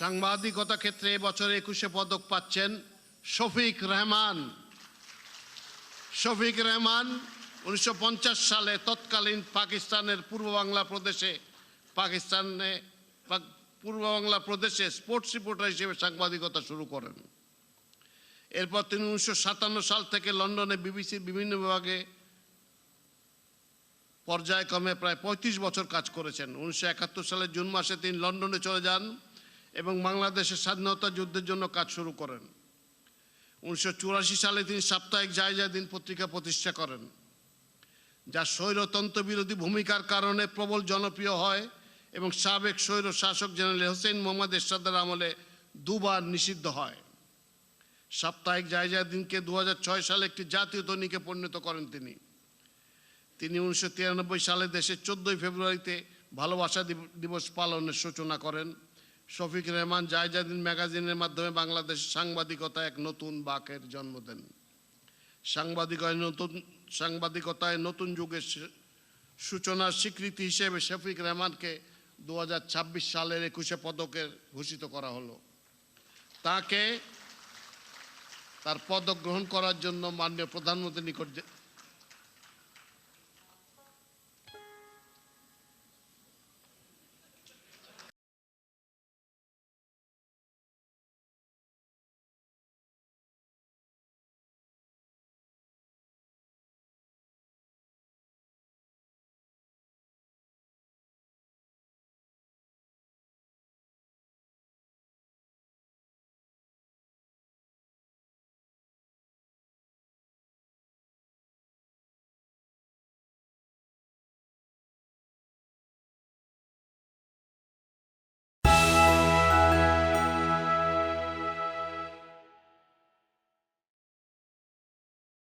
সাংবাদিকতা ক্ষেত্রে এবছর 21শে পদক পাচ্ছেন শফিক রেহমান। শফিক রেহমান 1950 সালে তৎকালীন পাকিস্তানের পূর্ব বাংলা প্রদেশে স্পোর্টস রিপোর্টার হিসেবে সাংবাদিকতা শুরু করেন। এরপর তিনি 1957 সাল থেকে লন্ডনে বিবিসির বিভিন্ন বিভাগে পর্যায়ক্রমে প্রায় 35 বছর কাজ করেছেন। 1971 সালের জুন মাসে তিনি লন্ডনে চলে যান এবং বাংলাদেশের স্বাধীনতা যুদ্ধের জন্য কাজ শুরু করেন। 1984 সালে তিনি সাপ্তাহিক জায়জাদিন পত্রিকা প্রতিষ্ঠা করেন, যা স্বৈরতন্ত্র বিরোধী ভূমিকার কারণে প্রবল জনপ্রিয় হয় এবং সাবেক স্বৈর শাসক জেনারেল হোসেন মোহাম্মদ এরশাদের আমলে দুবার নিষিদ্ধ হয়। সাপ্তাহিক জায়জাদিনকে 2006 সালে একটি জাতীয় দৈনিকে পরিণত করেন তিনি। 1993 সালে দেশে 14 ফেব্রুয়ারিতে ভালোবাসা দিবস পালনের সূচনা করেন। শফিক রেহমান জায়জাদিন ম্যাগাজিনের মাধ্যমে বাংলাদেশের সাংবাদিকতায় এক নতুন বাঁকের জন্ম দেন। সাংবাদিকতায় নতুন যুগের সূচনার স্বীকৃতি হিসেবে শফিক রেহমানকে 2026 সালের 21শে পদকে ভূষিত করা হলো। তাকে তার পদক গ্রহণ করার জন্য মাননীয় প্রধানমন্ত্রীর নিকট